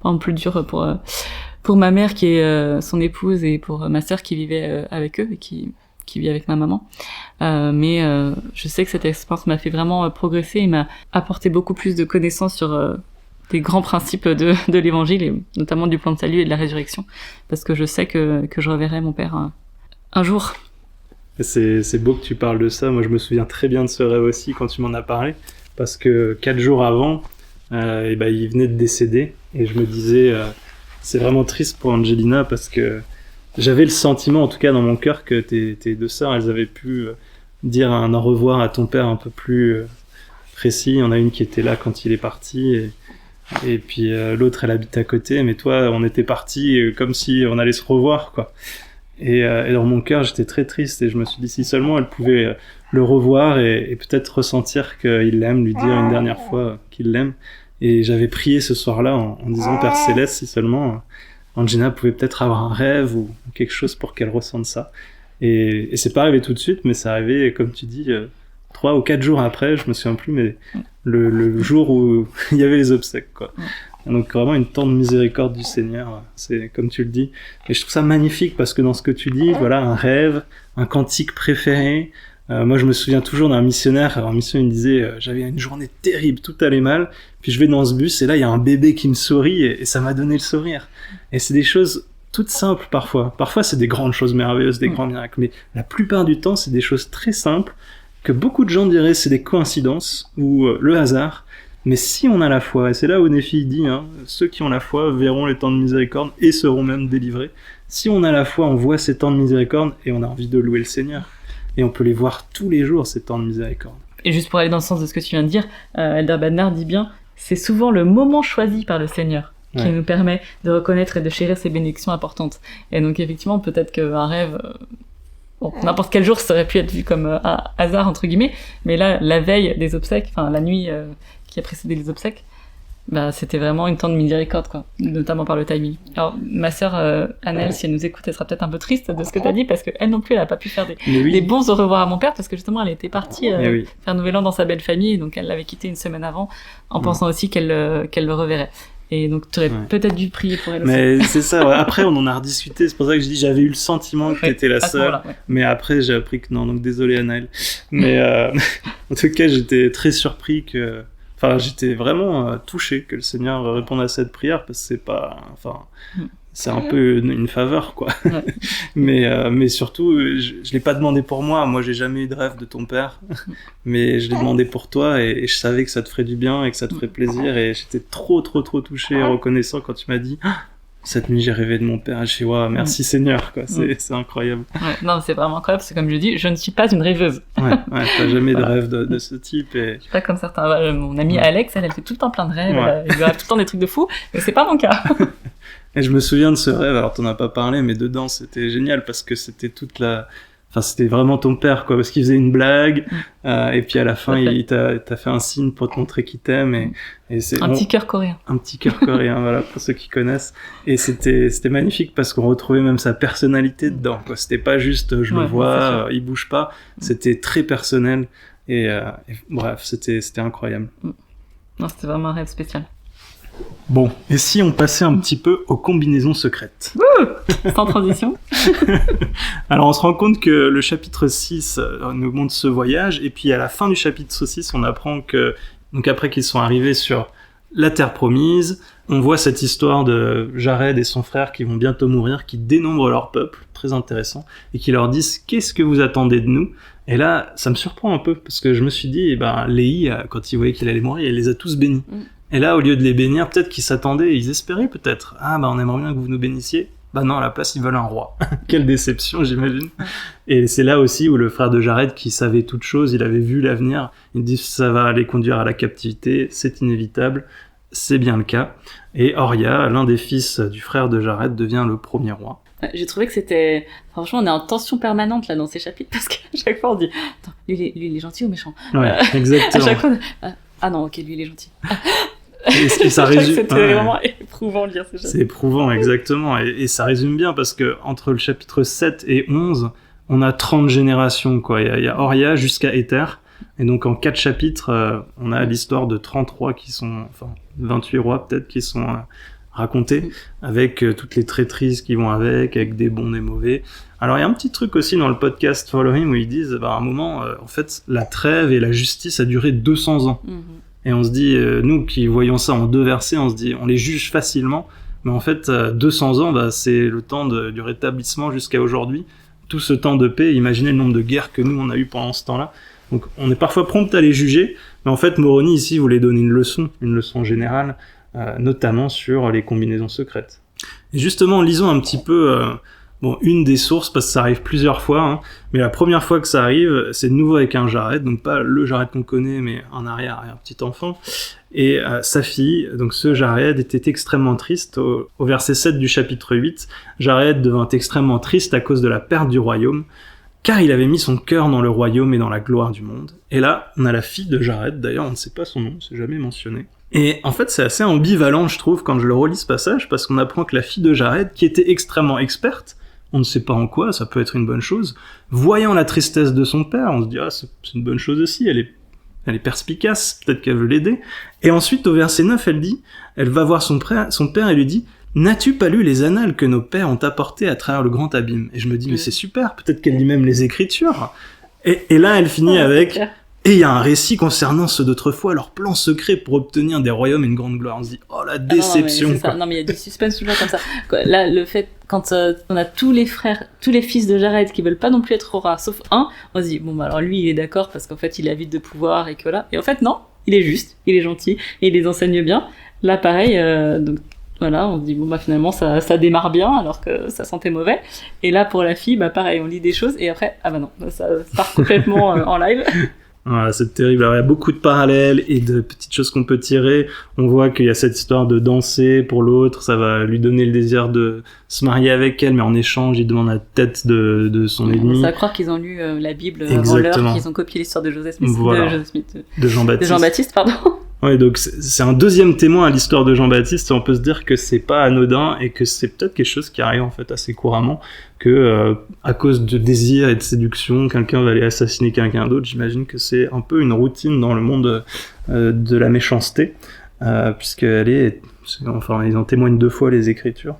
par exemple plus dur pour ma mère qui est son épouse, et pour ma sœur qui vivait avec eux et qui vit avec ma maman. Mais je sais que cette expérience m'a fait vraiment progresser et m'a apporté beaucoup plus de connaissances sur des grands principes de l'évangile, et notamment du plan de salut et de la résurrection, parce que je sais que je reverrai mon père un jour. C'est beau que tu parles de ça. Moi, je me souviens très bien de ce rêve aussi quand tu m'en as parlé, parce que 4 jours avant, il venait de décéder, et je me disais, c'est vraiment triste pour Angelina, parce que j'avais le sentiment, en tout cas dans mon cœur, que tes 2 sœurs, elles avaient pu dire un au revoir à ton père un peu plus précis. Il y en a une qui était là quand il est parti, et puis l'autre, elle habite à côté, mais toi, on était partis comme si on allait se revoir, quoi. Et dans mon cœur, j'étais très triste, et je me suis dit, si seulement elle pouvait le revoir et peut-être ressentir qu'il l'aime, lui dire une dernière fois qu'il l'aime. Et j'avais prié ce soir-là en disant, Père Céleste, si seulement Angelina pouvait peut-être avoir un rêve ou quelque chose pour qu'elle ressente ça. Et c'est pas arrivé tout de suite, mais c'est arrivé, comme tu dis, 3 ou 4 jours après, je me souviens plus, mais le jour où il y avait les obsèques, quoi. Donc vraiment une tendre miséricorde du Seigneur, c'est comme tu le dis. Et je trouve ça magnifique, parce que dans ce que tu dis, un rêve, un cantique préféré. Moi, je me souviens toujours d'un missionnaire. En mission, il me disait, j'avais une journée terrible, tout allait mal, puis je vais dans ce bus, et là, il y a un bébé qui me sourit, et ça m'a donné le sourire. Et c'est des choses toutes simples parfois. Parfois, c'est des grandes choses merveilleuses, des grands miracles, mais la plupart du temps, c'est des choses très simples, que beaucoup de gens diraient c'est des coïncidences, ou le hasard. Mais si on a la foi, et c'est là où Nephi dit, ceux qui ont la foi verront les temps de miséricorde et seront même délivrés. Si on a la foi, on voit ces temps de miséricorde, et on a envie de louer le Seigneur. Et on peut les voir tous les jours, ces temps de miséricorde. Et juste pour aller dans le sens de ce que tu viens de dire, Elder Badnar dit bien, c'est souvent le moment choisi par le Seigneur qui nous permet de reconnaître et de chérir ces bénédictions importantes. Et donc effectivement, peut-être qu'un rêve, n'importe quel jour, ça aurait pu être vu comme un hasard, entre guillemets, mais là, la veille des obsèques, la nuit qui a précédé les obsèques, c'était vraiment une tendre miséricorde, quoi, notamment par le timing. Alors, ma sœur Annelle, si elle nous écoute, elle sera peut-être un peu triste de ce que t'as dit, parce qu'elle non plus, elle a pas pu faire des bons au revoir à mon père, parce que justement, elle était partie faire Nouvel An dans sa belle famille, donc elle l'avait quitté une semaine avant, en pensant aussi qu'elle le reverrait. Et donc, tu aurais peut-être dû prier pour elle aussi. Mais c'est ça, après, on en a rediscuté, c'est pour ça que je dis, j'avais eu le sentiment que t'étais la sœur, mais après, j'ai appris que non, donc désolé Annelle. Mais en tout cas, j'étais très surpris que Enfin, j'étais vraiment touché que le Seigneur réponde à cette prière, parce que c'est pas... Enfin, c'est un peu une faveur, quoi. Ouais. Mais surtout, je l'ai pas demandé pour moi, j'ai jamais eu de rêve de ton père, mais je l'ai demandé pour toi, et je savais que ça te ferait du bien, et que ça te ferait plaisir, et j'étais trop touché et reconnaissant quand tu m'as dit cette nuit j'ai rêvé de mon père, et je suis waouh, merci Seigneur, quoi. C'est incroyable. Ouais, non, c'est vraiment incroyable, parce que comme je dis, je ne suis pas une rêveuse. Ouais, t'as jamais de rêve de ce type, et... Je suis pas comme certains, mon amie Alex, elle fait tout le temps plein de rêves, elle rêve tout le temps des trucs de fou, mais c'est pas mon cas. Et je me souviens de ce rêve, alors t'en as pas parlé, mais dedans c'était génial, parce que c'était c'était vraiment ton père, quoi, parce qu'il faisait une blague, et puis à la fin, il t'a fait un signe pour te montrer qu'il t'aime, et c'est... Petit cœur coréen. Un petit cœur coréen, voilà, pour ceux qui connaissent. Et c'était magnifique, parce qu'on retrouvait même sa personnalité dedans, quoi. C'était pas juste, je le vois, il bouge pas, c'était très personnel, et bref, c'était incroyable. Non, c'était vraiment un rêve spécial. Bon, et si on passait un petit peu aux combinaisons secrètes? Sans transition. Alors on se rend compte que le chapitre 6 nous montre ce voyage, et puis à la fin du chapitre 6, on apprend que, donc après qu'ils sont arrivés sur la terre promise, on voit cette histoire de Jared et son frère qui vont bientôt mourir, qui dénombrent leur peuple, très intéressant, et qui leur disent « Qu'est-ce que vous attendez de nous ?» Et là, ça me surprend un peu, parce que je me suis dit, Léhi, quand il voyait qu'il allait mourir, il les a tous bénis. Et là, au lieu de les bénir, peut-être qu'ils s'attendaient, ils espéraient peut-être. On aimerait bien que vous nous bénissiez. Non, à la place, ils veulent un roi. Quelle déception, j'imagine. Et c'est là aussi où le frère de Jared, qui savait toute chose, il avait vu l'avenir, il dit ça va les conduire à la captivité, c'est inévitable, c'est bien le cas. Et Oria, l'un des fils du frère de Jared, devient le premier roi. J'ai trouvé que c'était... Franchement, on est en tension permanente là dans ces chapitres, parce qu'à chaque fois on dit attends, lui il est gentil ou méchant? Ouais, exactement. À chaque fois, ah non, ok, lui il est gentil. Et ça résume. C'était vraiment éprouvant de lire ces chapitres. C'est éprouvant, exactement. Et ça résume bien, parce que entre le chapitre 7 et 11, on a 30 générations, quoi. Il y a Oria jusqu'à Éther. Et donc en 4 chapitres, on a l'histoire de 33 qui sont, 28 rois peut-être, qui sont racontés, avec toutes les traîtrises qui vont avec des bons, des mauvais. Alors il y a un petit truc aussi dans le podcast Follow Him où ils disent, à un moment, en fait, la trêve et la justice a duré 200 ans. Et on se dit, nous qui voyons ça en 2 versets, on se dit, on les juge facilement, mais en fait, 200 ans, c'est le temps du rétablissement jusqu'à aujourd'hui. Tout ce temps de paix, imaginez le nombre de guerres que nous, on a eu pendant ce temps-là. Donc on est parfois prompt à les juger, mais en fait, Moroni, ici, voulait donner une leçon générale, notamment sur les combinaisons secrètes. Et justement, lisons un petit peu... une des sources, parce que ça arrive plusieurs fois, mais la première fois que ça arrive, c'est de nouveau avec un Jared, donc pas le Jared qu'on connaît, mais un petit enfant, et sa fille, donc ce Jared était extrêmement triste. Au verset 7 du chapitre 8, Jared devint extrêmement triste à cause de la perte du royaume, car il avait mis son cœur dans le royaume et dans la gloire du monde. Et là, on a la fille de Jared, d'ailleurs on ne sait pas son nom, c'est jamais mentionné. Et en fait, c'est assez ambivalent, je trouve, quand je le relis ce passage, parce qu'on apprend que la fille de Jared, qui était extrêmement experte, on ne sait pas en quoi, ça peut être une bonne chose, voyant la tristesse de son père, on se dit « Ah, c'est une bonne chose aussi, elle est perspicace, peut-être qu'elle veut l'aider. » Et ensuite, au verset 9, elle va voir son père et lui dit « N'as-tu pas lu les annales que nos pères ont apportées à travers le grand abîme ?» Et je me dis « Mais c'est super, peut-être qu'elle lit même les Écritures. » Et là, elle finit avec « Et il y a un récit concernant ceux d'autrefois, leur plan secret pour obtenir des royaumes et une grande gloire. » On se dit, oh la déception. Non, mais il y a du suspense toujours comme ça. Là, le fait, quand on a tous les fils de Jared qui veulent pas non plus être rois, sauf un, on se dit, alors lui, il est d'accord parce qu'en fait, il a vite de pouvoir et que voilà. Et en fait, non, il est juste, il est gentil, et il les enseigne bien. Là, pareil, donc voilà, on se dit, finalement, ça démarre bien alors que ça sentait mauvais. Et là, pour la fille, pareil, on lit des choses et après, non, ça part complètement en live. Voilà, c'est terrible. Alors, il y a beaucoup de parallèles et de petites choses qu'on peut tirer. On voit qu'il y a cette histoire de danser pour l'autre, ça va lui donner le désir de se marier avec elle, mais en échange, il demande la tête de son ennemi. Ça va croire qu'ils ont lu la Bible avant l'heure, qu'ils ont copié l'histoire de Joseph Smith, voilà. De Jean-Baptiste, pardon. Ouais, donc c'est un deuxième témoin à l'histoire de Jean-Baptiste, et on peut se dire que c'est pas anodin et que c'est peut-être quelque chose qui arrive en fait assez couramment, que à cause de désir et de séduction, quelqu'un va aller assassiner quelqu'un d'autre. J'imagine que c'est un peu une routine dans le monde de la méchanceté, puisqu'elle ils en témoignent 2 fois les Écritures.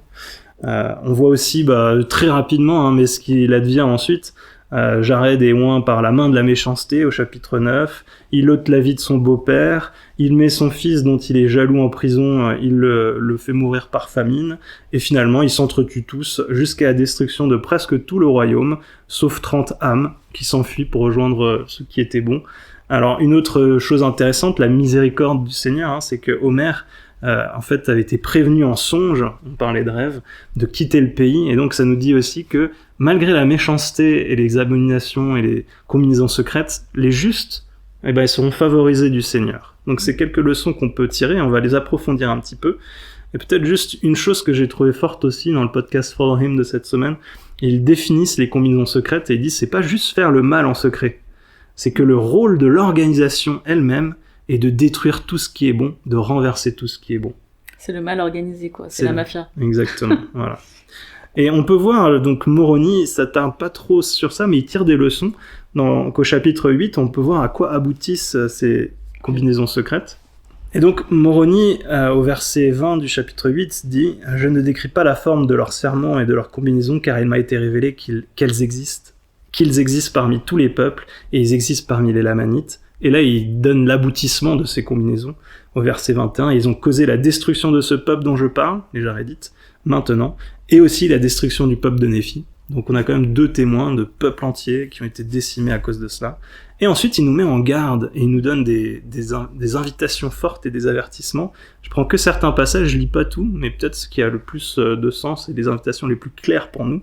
On voit aussi très rapidement, mais ce qu'il advient ensuite, Jared est oint par la main de la méchanceté au chapitre 9, il ôte la vie de son beau-père, il met son fils dont il est jaloux en prison, il le fait mourir par famine, et finalement ils s'entretuent tous jusqu'à la destruction de presque tout le royaume, sauf 30 âmes qui s'enfuient pour rejoindre ceux qui étaient bons. Alors une autre chose intéressante, la miséricorde du Seigneur, c'est que Homère en fait avait été prévenu en songe, on parlait de rêve, de quitter le pays, et donc ça nous dit aussi que malgré la méchanceté et les abominations et les combinaisons secrètes, les justes, ils seront favorisés du Seigneur. Donc c'est quelques leçons qu'on peut tirer, on va les approfondir un petit peu. Et peut-être juste une chose que j'ai trouvée forte aussi dans le podcast Follow Him de cette semaine, ils définissent les combinaisons secrètes et ils disent c'est pas juste faire le mal en secret, c'est que le rôle de l'organisation elle-même est de détruire tout ce qui est bon, de renverser tout ce qui est bon. C'est le mal organisé, quoi. C'est la mafia. Exactement, voilà. Et on peut voir, donc Moroni s'attarde pas trop sur ça, mais il tire des leçons. Au chapitre 8, on peut voir à quoi aboutissent ces combinaisons secrètes. Et donc Moroni, au verset 20 du chapitre 8, dit « Je ne décris pas la forme de leurs serments et de leurs combinaisons, car il m'a été révélé qu'ils existent parmi tous les peuples, et ils existent parmi les Lamanites. » Et là, il donne l'aboutissement de ces combinaisons. Au verset 21, ils ont causé la destruction de ce peuple dont je parle, les Jarédites, maintenant, et aussi la destruction du peuple de Néphi. Donc on a quand même 2 témoins de peuples entiers qui ont été décimés à cause de cela. Et ensuite, il nous met en garde et il nous donne des invitations fortes et des avertissements. Je prends que certains passages, je lis pas tout, mais peut-être ce qui a le plus de sens et les invitations les plus claires pour nous.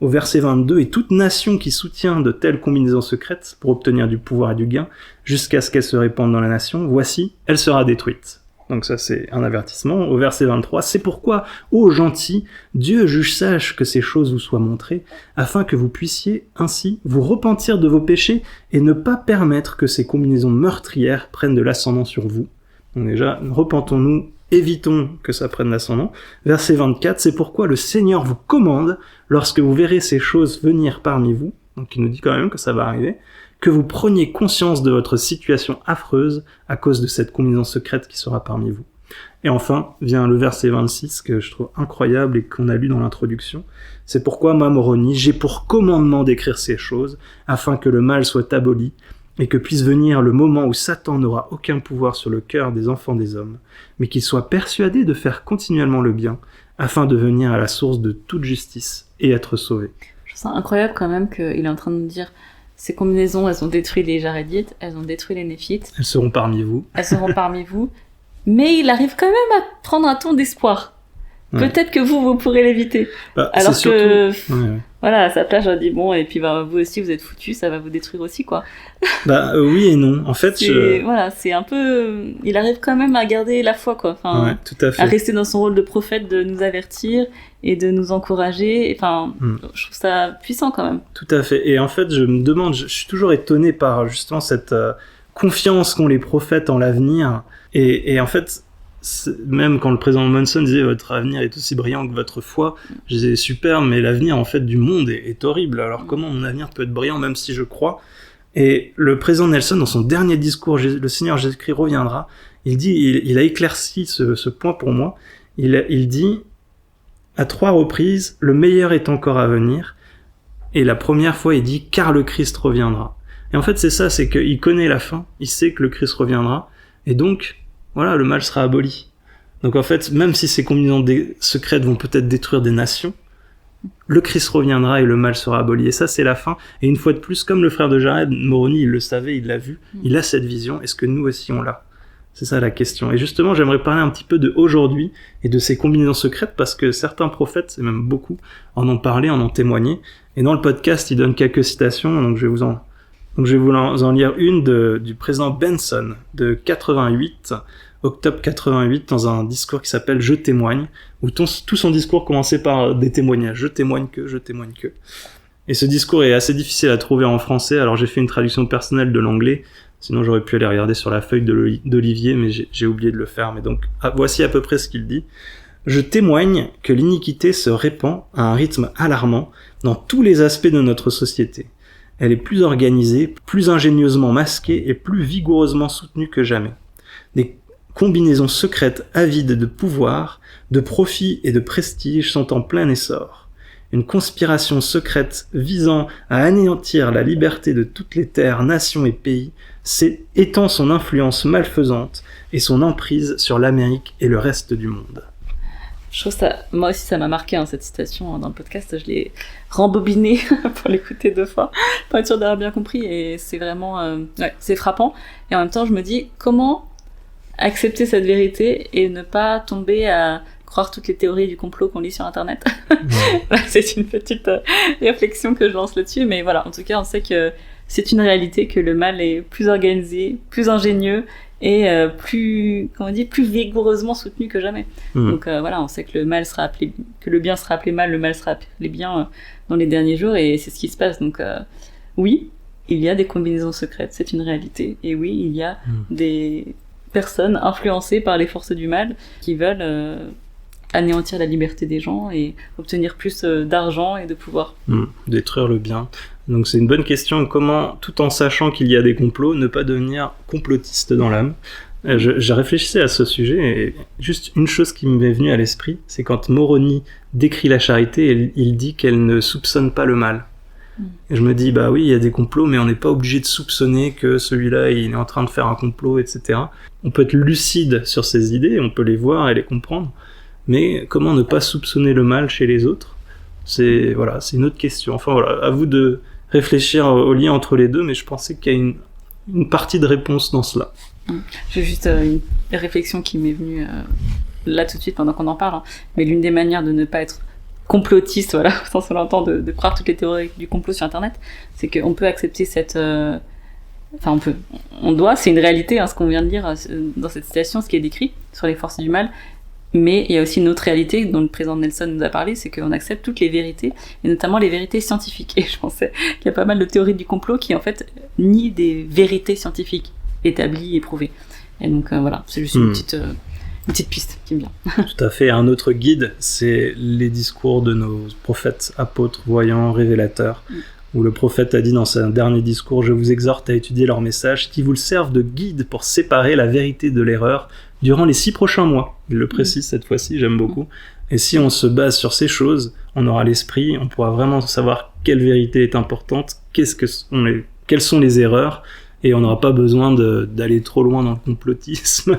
Au verset 22, « Et toute nation qui soutient de telles combinaisons secrètes pour obtenir du pouvoir et du gain, jusqu'à ce qu'elles se répandent dans la nation, voici, elle sera détruite. » Donc ça, c'est un avertissement. Au verset 23, « C'est pourquoi, ô gentils, Dieu juge sage que ces choses vous soient montrées, afin que vous puissiez ainsi vous repentir de vos péchés et ne pas permettre que ces combinaisons meurtrières prennent de l'ascendant sur vous. » Donc déjà, repentons-nous, évitons que ça prenne l'ascendant. Verset 24, « C'est pourquoi le Seigneur vous commande, lorsque vous verrez ces choses venir parmi vous, » donc il nous dit quand même que ça va arriver, « que vous preniez conscience de votre situation affreuse à cause de cette combinaison secrète qui sera parmi vous. » Et enfin, vient le verset 26, que je trouve incroyable et qu'on a lu dans l'introduction. « C'est pourquoi, moi, Moroni, j'ai pour commandement d'écrire ces choses, afin que le mal soit aboli, et que puisse venir le moment où Satan n'aura aucun pouvoir sur le cœur des enfants des hommes, mais qu'il soit persuadé de faire continuellement le bien, afin de venir à la source de toute justice et être sauvé. » Je trouve ça incroyable quand même qu'il est en train de nous dire ces combinaisons, elles ont détruit les Jarédites, elles ont détruit les Néphites. Elles seront parmi vous. Mais il arrive quand même à prendre un ton d'espoir. Ouais. Peut-être que vous pourrez l'éviter. Alors que, voilà, à sa place, je dis bon, et puis vous aussi, vous êtes foutus, ça va vous détruire aussi, quoi. Oui et non. En fait, voilà, c'est un peu, il arrive quand même à garder la foi, quoi. Enfin, tout à fait. À rester dans son rôle de prophète, de nous avertir et de nous encourager. Enfin, je trouve ça puissant quand même. Tout à fait. Et en fait, je me demande, je suis toujours étonné par justement cette confiance qu'ont les prophètes en l'avenir. Et en fait, même quand le président Monson disait votre avenir est aussi brillant que votre foi, je disais super, mais l'avenir en fait du monde est horrible. Alors comment mon avenir peut être brillant même si je crois? Et le président Nelson, dans son dernier discours, le Seigneur Jésus-Christ reviendra, il dit, il a éclairci ce point pour moi. Il dit à 3 reprises, le meilleur est encore à venir. Et la première fois, il dit car le Christ reviendra. Et en fait, c'est ça, c'est qu'il connaît la fin, il sait que le Christ reviendra, et donc voilà, le mal sera aboli. Donc en fait, même si ces combinaisons secrètes vont peut-être détruire des nations, le Christ reviendra et le mal sera aboli. Et ça, c'est la fin. Et une fois de plus, comme le frère de Jared, Moroni, il le savait, il l'a vu, il a cette vision. Est-ce que nous aussi on l'a? C'est ça la question. Et justement, j'aimerais parler un petit peu de aujourd'hui et de ces combinaisons secrètes parce que certains prophètes, et même beaucoup, en ont parlé, en ont témoigné. Et dans le podcast, ils donnent quelques citations, donc je vais vous en lire une du président Benson de 88, octobre 88, dans un discours qui s'appelle « Je témoigne », où tout son discours commençait par des témoignages. Je témoigne que. Et ce discours est assez difficile à trouver en français, alors j'ai fait une traduction personnelle de l'anglais, sinon j'aurais pu aller regarder sur la feuille d'Olivier, mais j'ai oublié de le faire. Mais donc, voici à peu près ce qu'il dit. « Je témoigne que l'iniquité se répand à un rythme alarmant dans tous les aspects de notre société. Elle est plus organisée, plus ingénieusement masquée et plus vigoureusement soutenue que jamais. Des combinaisons secrètes avides de pouvoir, de profit et de prestige sont en plein essor. une conspiration secrète visant à anéantir la liberté de toutes les terres, nations et pays, étend son influence malfaisante et son emprise sur l'Amérique et le reste du monde. Je trouve ça, moi aussi ça m'a marqué cette citation dans le podcast, je l'ai rembobinée pour l'écouter 2 fois, pour être sûr d'avoir bien compris, et c'est vraiment, c'est frappant, et en même temps je me dis comment accepter cette vérité et ne pas tomber à croire toutes les théories du complot qu'on lit sur internet. C'est une petite réflexion que je lance là-dessus, mais voilà, en tout cas on sait que c'est une réalité, que le mal est plus organisé, plus ingénieux et plus vigoureusement soutenu que jamais. Donc voilà, on sait que le bien sera appelé mal, le mal sera appelé bien dans les derniers jours, et c'est ce qui se passe. Donc oui, il y a des combinaisons secrètes, c'est une réalité, et oui, il y a des personnes influencées par les forces du mal qui veulent anéantir la liberté des gens et obtenir plus d'argent et de pouvoir. Détruire le bien. Donc c'est une bonne question, comment, tout en sachant qu'il y a des complots, ne pas devenir complotiste dans l'âme. Je réfléchissais à ce sujet, et juste une chose qui m'est venue à l'esprit, c'est quand Moroni décrit la charité, il dit qu'elle ne soupçonne pas le mal. Et je me dis, bah oui, il y a des complots, mais on n'est pas obligé de soupçonner que celui-là, il est en train de faire un complot, etc. On peut être lucide sur ses idées, on peut les voir et les comprendre, mais comment ne pas soupçonner le mal chez les autres ? C'est une autre question. Enfin voilà, à vous de réfléchir au lien entre les deux, mais je pensais qu'il y a une partie de réponse dans cela. J'ai juste une réflexion qui m'est venue là tout de suite pendant qu'on en parle, mais l'une des manières de ne pas être complotiste, voilà, sans se l'entendre, de croire toutes les théories du complot sur internet, c'est qu'on peut accepter cette... on doit, c'est une réalité, ce qu'on vient de dire dans cette citation, ce qui est décrit sur les forces du mal, mais il y a aussi une autre réalité dont le président Nelson nous a parlé, c'est qu'on accepte toutes les vérités, et notamment les vérités scientifiques. Et je pensais qu'il y a pas mal de théories du complot qui en fait nient des vérités scientifiques établies et prouvées. Et donc voilà, c'est juste une petite piste qui me vient. Tout à fait. Un autre guide, c'est les discours de nos prophètes, apôtres, voyants, révélateurs, où le prophète a dit dans son dernier discours « Je vous exhorte à étudier leurs messages qui vous servent de guide pour séparer la vérité de l'erreur durant les 6 prochains mois. » Il le précise cette fois-ci, j'aime beaucoup. Et si on se base sur ces choses, on aura l'esprit, on pourra vraiment savoir quelle vérité est importante, quelles sont les erreurs, et on n'aura pas besoin d'aller trop loin dans le complotisme.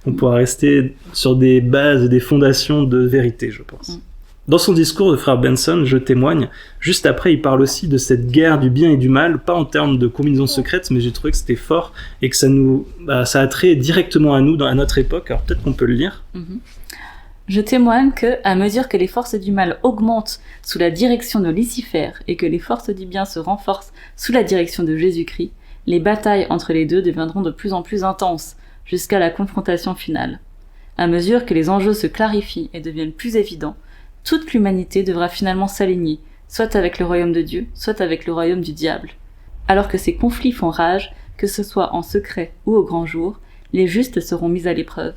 On pourra rester sur des bases, des fondations de vérité, je pense. Dans son discours, le frère Benson, je témoigne, juste après, il parle aussi de cette guerre du bien et du mal, pas en termes de combinaison secrète, mais j'ai trouvé que c'était fort et que ça a trait directement à nous, à notre époque. Alors peut-être qu'on peut le lire. Je témoigne que, à mesure que les forces du mal augmentent sous la direction de Lucifer et que les forces du bien se renforcent sous la direction de Jésus-Christ, les batailles entre les deux deviendront de plus en plus intenses, jusqu'à la confrontation finale. À mesure que les enjeux se clarifient et deviennent plus évidents, toute l'humanité devra finalement s'aligner, soit avec le royaume de Dieu, soit avec le royaume du diable. Alors que ces conflits font rage, que ce soit en secret ou au grand jour, les justes seront mis à l'épreuve.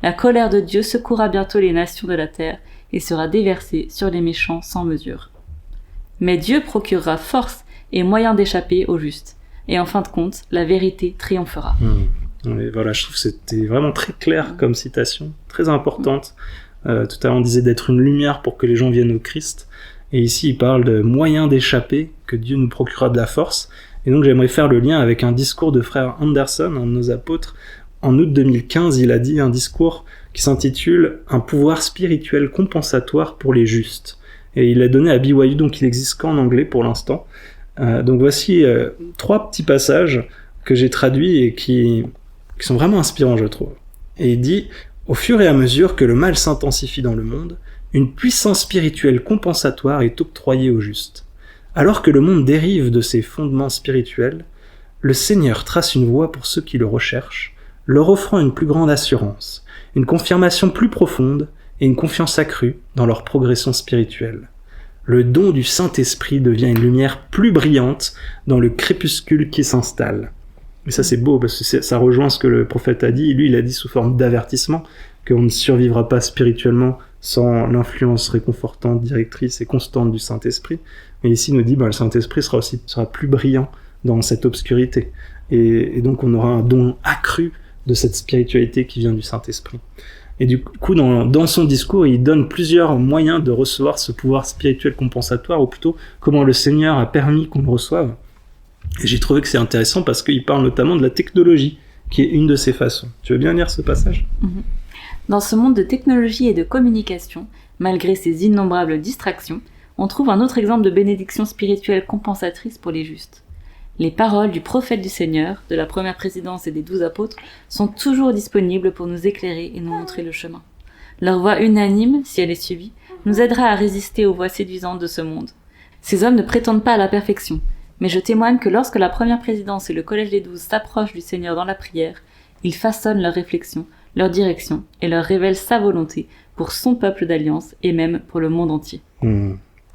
La colère de Dieu secouera bientôt les nations de la terre et sera déversée sur les méchants sans mesure. Mais Dieu procurera force et moyen d'échapper aux justes. Et en fin de compte, la vérité triomphera. Et voilà, je trouve que c'était vraiment très clair comme citation, très importante. Tout à l'heure on disait d'être une lumière pour que les gens viennent au Christ, et ici il parle de moyen d'échapper, que Dieu nous procurera de la force. Et donc j'aimerais faire le lien avec un discours de frère Anderson, un de nos apôtres. En août 2015, il a dit un discours qui s'intitule « Un pouvoir spirituel compensatoire pour les justes ». Et il l'a donné à BYU, donc il n'existe qu'en anglais pour l'instant. Donc voici 3 petits passages que j'ai traduits et qui sont vraiment inspirants, je trouve. Et il dit « Au fur et à mesure que le mal s'intensifie dans le monde, une puissance spirituelle compensatoire est octroyée aux justes. Alors que le monde dérive de ses fondements spirituels, le Seigneur trace une voie pour ceux qui le recherchent, leur offrant une plus grande assurance, une confirmation plus profonde et une confiance accrue dans leur progression spirituelle. Le don du Saint-Esprit devient une lumière plus brillante dans le crépuscule qui s'installe. » Et ça c'est beau parce que ça rejoint ce que le prophète a dit. Lui il a dit sous forme d'avertissement qu'on ne survivra pas spirituellement sans l'influence réconfortante, directrice et constante du Saint-Esprit. Et ici il nous dit le Saint-Esprit sera plus brillant dans cette obscurité. Et donc on aura un don accru de cette spiritualité qui vient du Saint-Esprit. Et du coup, dans son discours, il donne plusieurs moyens de recevoir ce pouvoir spirituel compensatoire, ou plutôt comment le Seigneur a permis qu'on le reçoive. Et j'ai trouvé que c'est intéressant parce qu'il parle notamment de la technologie, qui est une de ces façons. Tu veux bien lire ce passage ? Dans ce monde de technologie et de communication, malgré ses innombrables distractions, on trouve un autre exemple de bénédiction spirituelle compensatrice pour les justes. Les paroles du prophète du Seigneur, de la première présidence et des 12 apôtres, sont toujours disponibles pour nous éclairer et nous montrer le chemin. Leur voix unanime, si elle est suivie, nous aidera à résister aux voix séduisantes de ce monde. Ces hommes ne prétendent pas à la perfection, mais je témoigne que lorsque la première présidence et le collège des 12 s'approchent du Seigneur dans la prière, ils façonnent leurs réflexions, leur direction et leur révèlent sa volonté pour son peuple d'alliance et même pour le monde entier.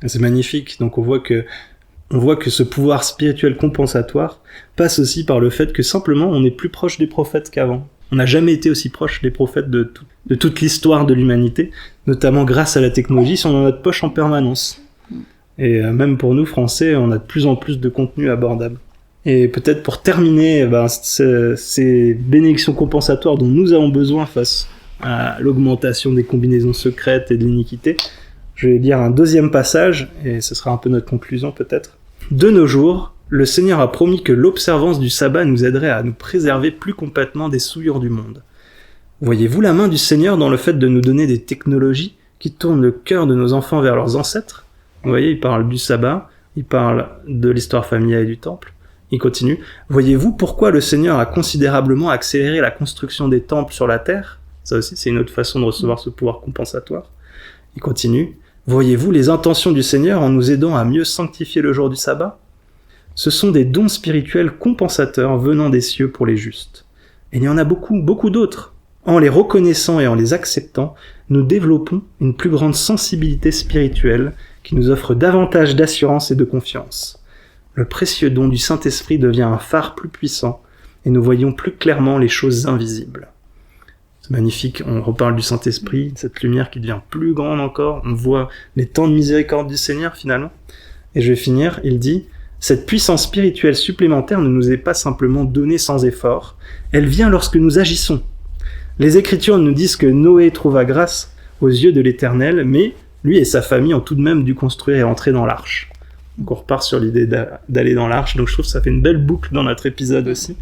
C'est magnifique. Donc on voit que ce pouvoir spirituel compensatoire passe aussi par le fait que simplement on est plus proche des prophètes qu'avant. On n'a jamais été aussi proche des prophètes de toute l'histoire de l'humanité, notamment grâce à la technologie, ils sont dans notre poche en permanence. Et même pour nous, Français, on a de plus en plus de contenu abordable. Et peut-être pour terminer ces bénédictions compensatoires dont nous avons besoin face à l'augmentation des combinaisons secrètes et de l'iniquité, je vais lire un deuxième passage, et ce sera un peu notre conclusion peut-être. De nos jours, le Seigneur a promis que l'observance du sabbat nous aiderait à nous préserver plus complètement des souillures du monde. Voyez-vous la main du Seigneur dans le fait de nous donner des technologies qui tournent le cœur de nos enfants vers leurs ancêtres ? Vous voyez, il parle du sabbat, il parle de l'histoire familiale et du temple. Il continue. Voyez-vous pourquoi le Seigneur a considérablement accéléré la construction des temples sur la terre ? Ça aussi, c'est une autre façon de recevoir ce pouvoir compensatoire. Il continue. Voyez-vous les intentions du Seigneur en nous aidant à mieux sanctifier le jour du sabbat ? Ce sont des dons spirituels compensateurs venant des cieux pour les justes. Et il y en a beaucoup, beaucoup d'autres. En les reconnaissant et en les acceptant, nous développons une plus grande sensibilité spirituelle qui nous offre davantage d'assurance et de confiance. Le précieux don du Saint-Esprit devient un phare plus puissant et nous voyons plus clairement les choses invisibles. C'est magnifique, on reparle du Saint-Esprit, cette lumière qui devient plus grande encore, on voit les temps de miséricorde du Seigneur finalement. Et je vais finir, il dit « Cette puissance spirituelle supplémentaire ne nous est pas simplement donnée sans effort, elle vient lorsque nous agissons. Les Écritures nous disent que Noé trouva grâce aux yeux de l'Éternel, mais lui et sa famille ont tout de même dû construire et entrer dans l'arche. » Donc on repart sur l'idée d'aller dans l'arche, donc je trouve que ça fait une belle boucle dans notre épisode aussi.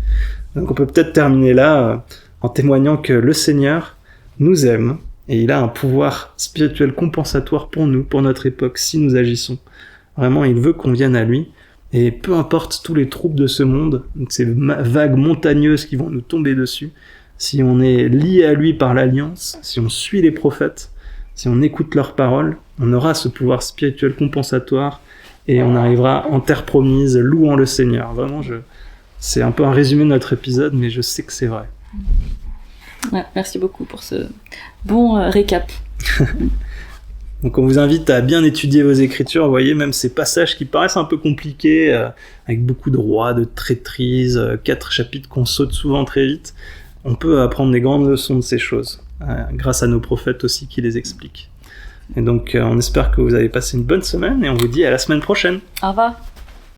Donc on peut peut-être terminer là en témoignant que le Seigneur nous aime et il a un pouvoir spirituel compensatoire pour nous, pour notre époque, si nous agissons. Vraiment, il veut qu'on vienne à lui et peu importe tous les troubles de ce monde, ces vagues montagneuses qui vont nous tomber dessus, si on est lié à lui par l'alliance, si on suit les prophètes, si on écoute leurs paroles, on aura ce pouvoir spirituel compensatoire et on arrivera en terre promise, louant le Seigneur. Vraiment, c'est un peu un résumé de notre épisode, mais je sais que c'est vrai. Ouais, merci beaucoup pour ce bon récap. Donc on vous invite à bien étudier vos Écritures, vous voyez, même ces passages qui paraissent un peu compliqués, avec beaucoup de rois, de traîtrises, 4 chapitres qu'on saute souvent très vite, on peut apprendre des grandes leçons de ces choses, grâce à nos prophètes aussi qui les expliquent. Et donc on espère que vous avez passé une bonne semaine et on vous dit à la semaine prochaine. Au revoir.